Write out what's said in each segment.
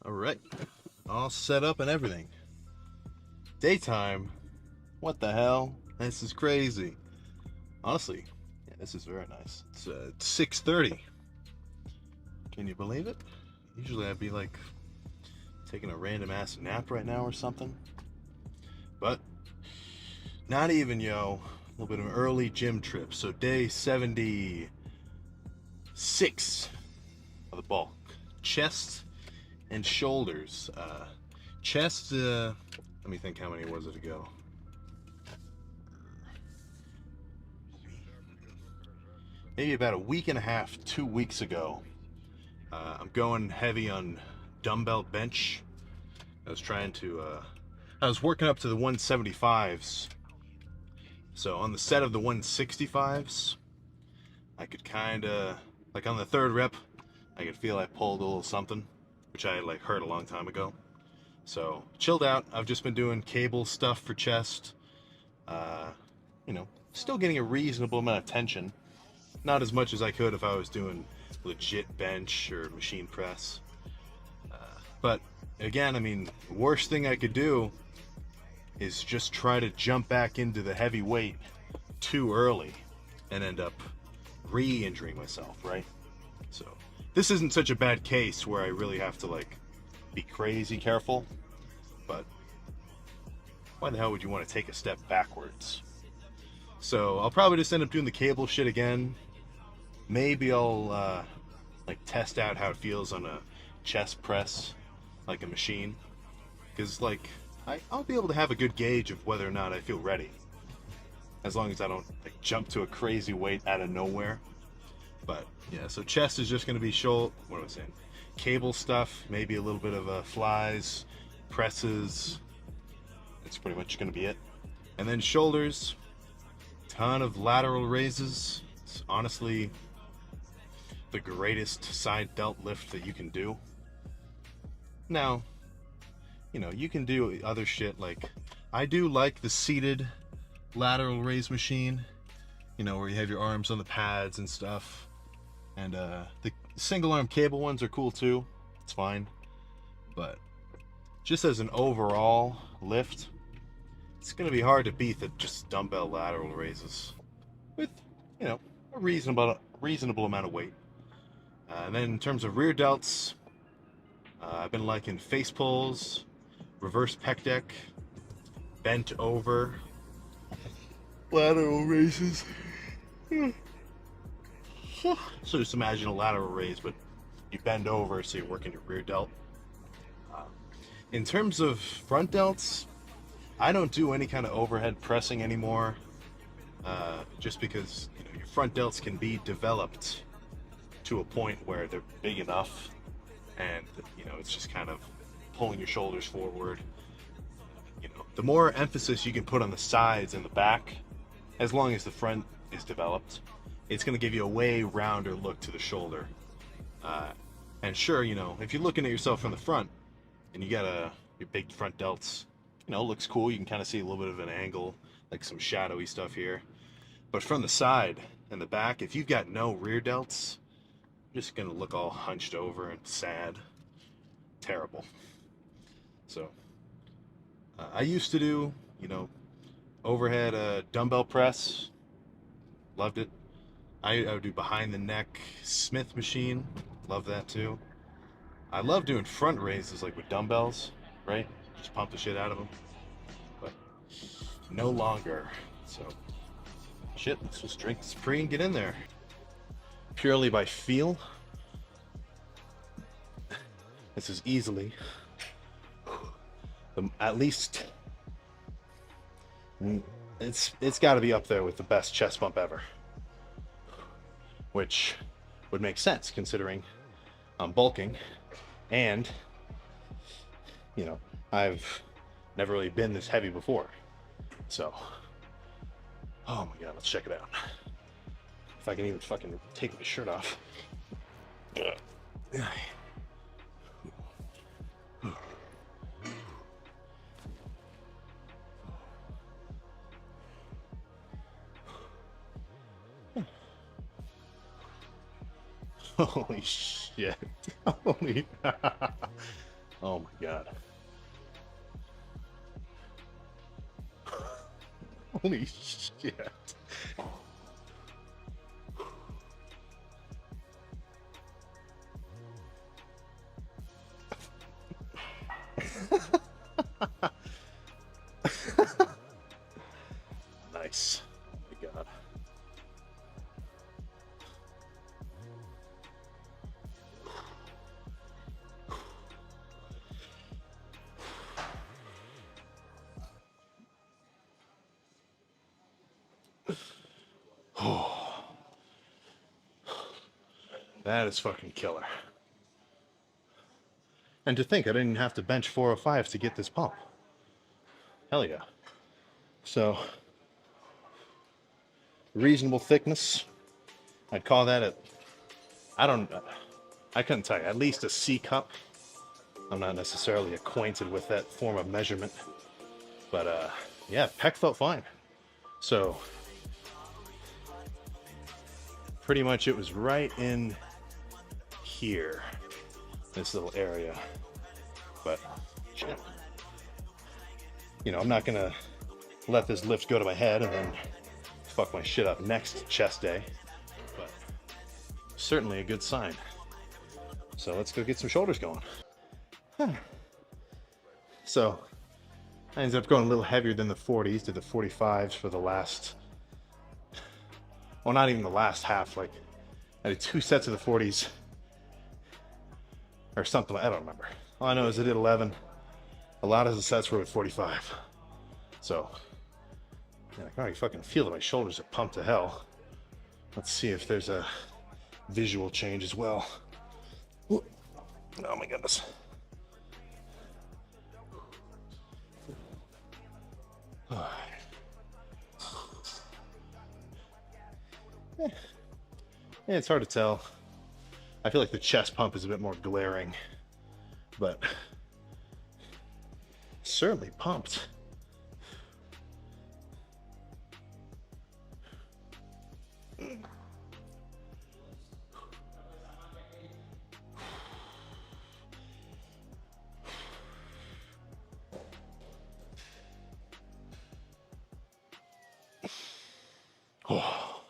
All right, all set up and everything. Daytime? What the hell? This is crazy. Honestly, yeah, this is very nice. It's 6:30. Can you believe it? Usually I'd be like taking a random ass nap right now or something. But not even, yo. A little bit of an early gym trip. So day 76 of the bulk. Chest and shoulders. Chest, let me think, how many was it ago? Maybe about a week and a half, 2 weeks ago. I'm going heavy on dumbbell bench. I was trying to, I was working up to the 175s. So on the set of the 165s, I could kind of, like on the third rep, I could feel I pulled a little something, which I like heard a long time ago. So chilled out. I've just been doing cable stuff for chest. Uh, still getting a reasonable amount of tension. Not as much as I could if I was doing legit bench or machine press. But again, I mean, the worst thing I could do is just try to jump back into the heavy weight too early and end up re-injuring myself, right? So this isn't such a bad case where I really have to like be crazy careful, but why the hell would you want to take a step backwards? So I'll probably just end up doing the cable shit again. Maybe I'll like test out how it feels on a chest press, like a machine, because like I'll be able to have a good gauge of whether or not I feel ready, as long as I don't like jump to a crazy weight out of nowhere. But yeah, so chest is just going to be shoulder. What am I saying? Cable stuff, maybe a little bit of flies, presses. That's pretty much going to be it. And then shoulders, ton of lateral raises. It's honestly the greatest side delt lift that you can do. Now, you can do other shit, like I do like the seated lateral raise machine, where you have your arms on the pads and stuff. And the single arm cable ones are cool too. It's fine. But just as an overall lift, it's going to be hard to beat the just dumbbell lateral raises with, a reasonable amount of weight. And then in terms of rear delts, I've been liking face pulls, reverse pec deck, bent over, lateral raises. So just imagine a lateral raise, but you bend over so you're working your rear delt. In terms of front delts, I don't do any kind of overhead pressing anymore, just because your front delts can be developed to a point where they're big enough, and it's just kind of pulling your shoulders forward. The more emphasis you can put on the sides and the back, as long as the front is developed, it's going to give you a way rounder look to the shoulder. And sure, if you're looking at yourself from the front and you got your big front delts, looks cool. You can kind of see a little bit of an angle, like some shadowy stuff here. But from the side and the back, if you've got no rear delts, you're just going to look all hunched over and sad. Terrible. So I used to do, overhead dumbbell press. Loved it. I would do behind the neck Smith machine. Love that too. I love doing front raises like with dumbbells, right? Just pump the shit out of them. But no longer. So shit, let's just drink this pre and get in there. Purely by feel, this is easily at least it's got to be up there with the best chest bump ever, which would make sense considering I'm bulking and I've never really been this heavy before. So oh my god, let's check it out. If I can even fucking take my shirt off. Holy shit. Holy. Oh my god. Holy shit. Nice. Oh my god. That is fucking killer. And to think I didn't have to bench 405 to get this pump. Hell yeah. So, reasonable thickness. I'd call that a, I couldn't tell you, at least a C cup. I'm not necessarily acquainted with that form of measurement. But yeah, pec felt fine. So, pretty much it was right in here, this little area. But, you know, I'm not gonna let this lift go to my head and then fuck my shit up next chest day. But certainly a good sign. So let's go get some shoulders going. So I ended up going a little heavier than the 40s, did the 45s for the last, well, not even the last half, like I did 2 sets of the 40s or something, I don't remember. All I know is I did 11. A lot of the sets were with 45. So yeah, I can already fucking feel that my shoulders are pumped to hell. Let's see if there's a visual change as well. Ooh. Oh my goodness. Yeah, it's hard to tell. I feel like the chest pump is a bit more glaring, but certainly pumped. Oh.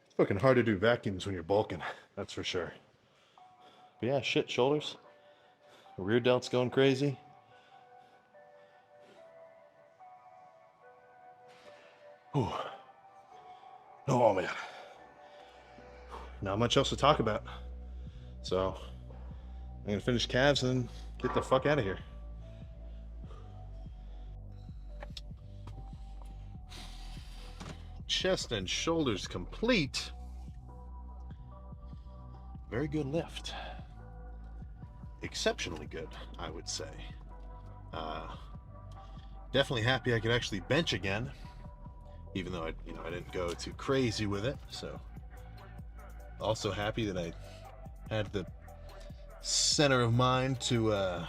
It's fucking hard to do vacuums when you're bulking, that's for sure. But yeah, shit, shoulders. The rear delt's going crazy. Ooh. Oh man. Not much else to talk about. So I'm gonna finish calves and get the fuck out of here. Chest and shoulders complete. Very good lift. Exceptionally good, I would say. Definitely happy I could actually bench again, even though I didn't go too crazy with it. So also happy that I had the center of mind to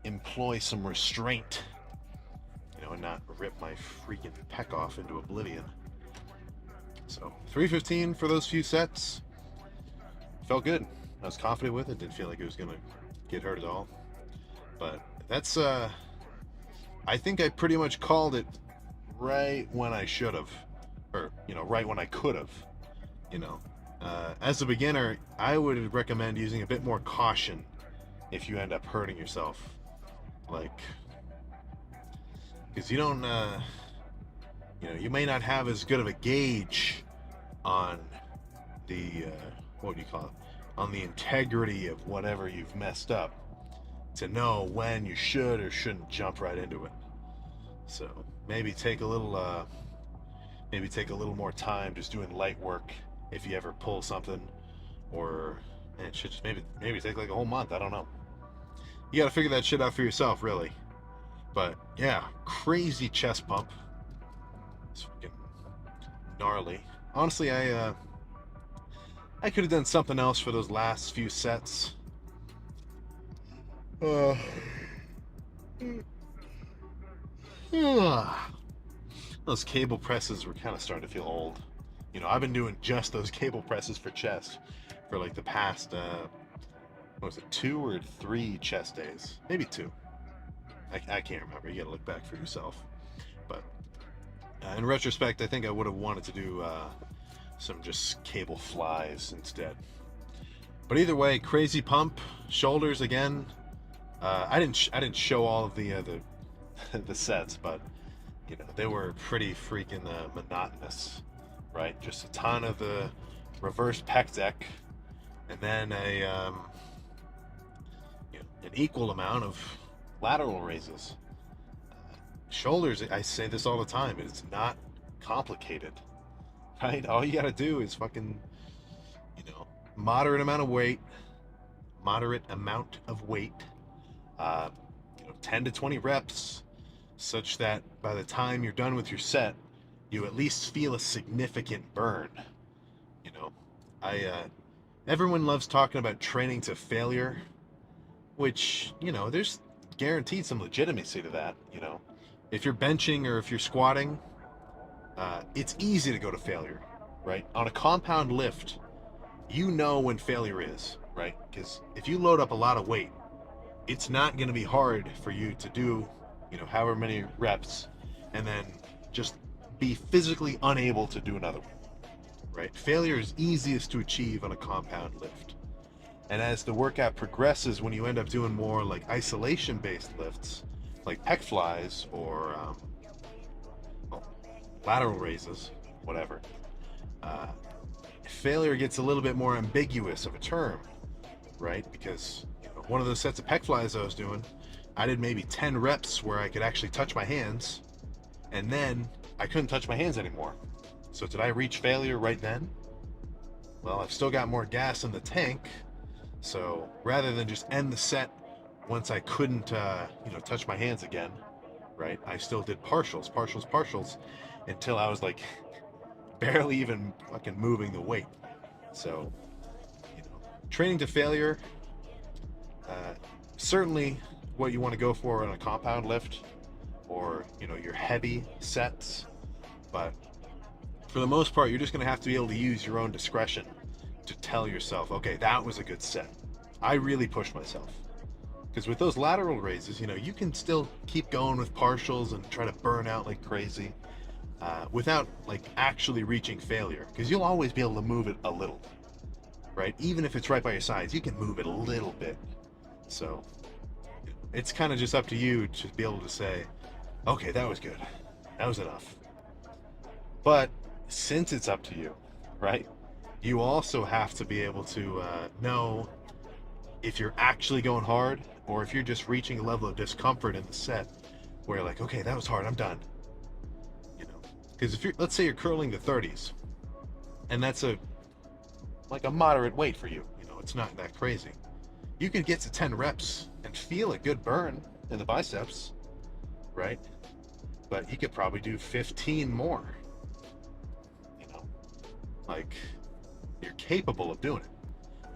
employ some restraint, and not rip my freaking pec off into oblivion. So 315 for those few sets. Felt good. I was confident with it. Didn't feel like it was gonna get hurt at all. But that's I think I pretty much called it right when I should have, or right when I could have. As a beginner, I would recommend using a bit more caution if you end up hurting yourself, because you don't, you may not have as good of a gauge on the what do you call it? On the integrity of whatever you've messed up, to know when you should or shouldn't jump right into it. So maybe take a little more time just doing light work if you ever pull something, or it should just maybe take like a whole month. I don't know. You got to figure that shit out for yourself, really. But yeah, crazy chest pump. It's fucking gnarly. Honestly, I could have done something else for those last few sets. Those cable presses were kind of starting to feel old. I've been doing just those cable presses for chest for like the past what was it, 2 or 3 chest days? Maybe 2. I can't remember. You gotta look back for yourself. But in retrospect, I think I would have wanted to do some just cable flies instead. But either way, crazy pump, shoulders again. I didn't show all of the the sets, but you know they were pretty freaking monotonous, right? Just a ton of the reverse pec deck, and then an equal amount of lateral raises. Shoulders, I say this all the time, it's not complicated, right? All you gotta do is fucking, moderate amount of weight, 10 to 20 reps, such that by the time you're done with your set, you at least feel a significant burn. Everyone loves talking about training to failure, which, there's guaranteed some legitimacy to that. If you're benching or if you're squatting, it's easy to go to failure, right? On a compound lift, when failure is, right? Because if you load up a lot of weight, it's not going to be hard for you to do, however many reps, and then just be physically unable to do another one, right? Failure is easiest to achieve on a compound lift. And as the workout progresses, when you end up doing more like isolation-based lifts, like pec flies or lateral raises, whatever, failure gets a little bit more ambiguous of a term, right? Because one of those sets of pec flies I was doing, I did maybe 10 reps where I could actually touch my hands, and then I couldn't touch my hands anymore. So did I reach failure right then? Well, I've still got more gas in the tank, so rather than just end the set once I couldn't, touch my hands again, right? I still did partials, until I was like barely even fucking moving the weight. So, training to failure, certainly what you want to go for on a compound lift or, your heavy sets. But for the most part, you're just going to have to be able to use your own discretion to tell yourself, okay, that was a good set. I really pushed myself. Because with those lateral raises, you can still keep going with partials and try to burn out like crazy without like actually reaching failure. Because you'll always be able to move it a little, right? Even if it's right by your sides, you can move it a little bit. So it's kind of just up to you to be able to say, okay, that was good. That was enough. But since it's up to you, right? You also have to be able to know if you're actually going hard or if you're just reaching a level of discomfort in the set where you're like, okay, that was hard, I'm done. Because if let's say you're curling the 30s, and that's a moderate weight for you, it's not that crazy. You could get to 10 reps and feel a good burn in the biceps, right? But you could probably do 15 more. You're capable of doing it.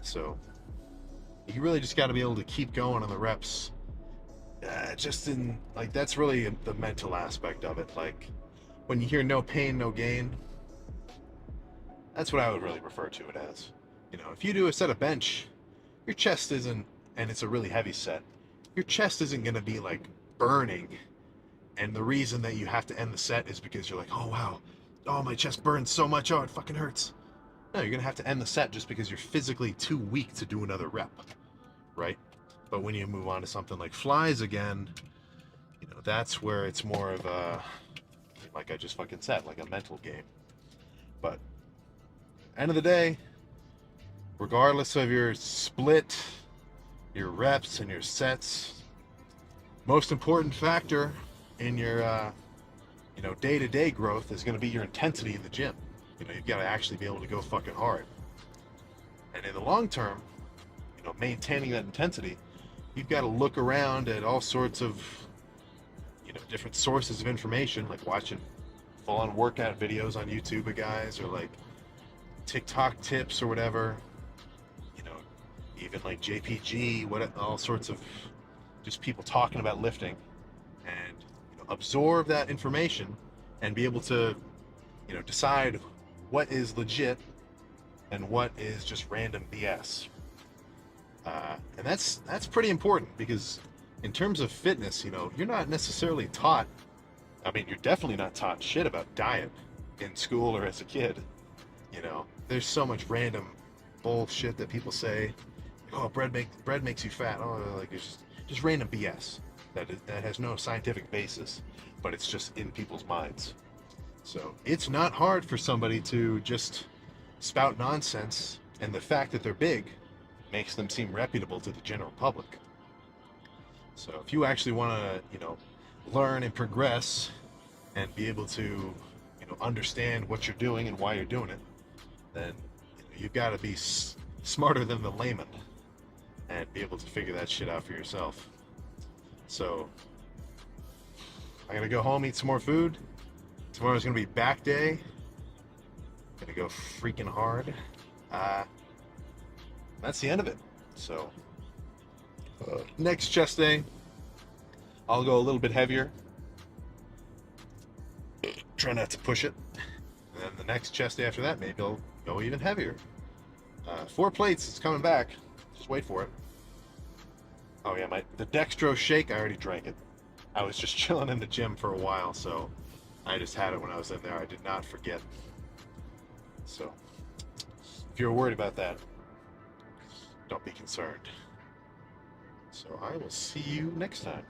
So you really just got to be able to keep going on the reps. That's really the mental aspect of it. Like when you hear no pain, no gain, that's what I would really refer to it as. If you do a set of bench, your chest isn't, and it's a really heavy set, your chest isn't going to be like burning. And the reason that you have to end the set is because you're like, oh wow, oh my chest burns so much, oh it fucking hurts. No, you're going to have to end the set just because you're physically too weak to do another rep, right? But when you move on to something like flies again, that's where it's more of a, like I just fucking said, like a mental game. But end of the day, regardless of your split, your reps and your sets, most important factor in your day-to-day growth is going to be your intensity in the gym. You've got to actually be able to go fucking hard. And in the long term, maintaining that intensity, you've got to look around at all sorts of different sources of information, like watching full-on workout videos on YouTube of guys, or like TikTok tips or whatever, even like JPG, all sorts of just people talking about lifting, and absorb that information and be able to decide what is legit and what is just random BS. And that's pretty important because in terms of fitness, you know, you're not necessarily taught. I mean, you're definitely not taught shit about diet in school or as a kid. You know, there's so much random bullshit that people say. Oh, bread makes you fat. Oh, like it's just random BS that has no scientific basis, but it's just in people's minds. So it's not hard for somebody to just spout nonsense, and the fact that they're big makes them seem reputable to the general public. So if you actually want to, you know, learn and progress and be able to, you know, understand what you're doing and why you're doing it, then you've got to be smarter than the layman and be able to figure that shit out for yourself. So I'm gonna go home, eat some more food. Tomorrow's gonna be back day. Gonna go freaking hard. That's the end of it. So next chest day, I'll go a little bit heavier. Try not to push it. And then the next chest day after that, maybe I'll go even heavier. 4 plates, it's coming back. Just wait for it. Oh yeah, the dextrose shake, I already drank it. I was just chilling in the gym for a while, so I just had it when I was in there. I did not forget. So if you're worried about that, don't be concerned. So I will see you next time.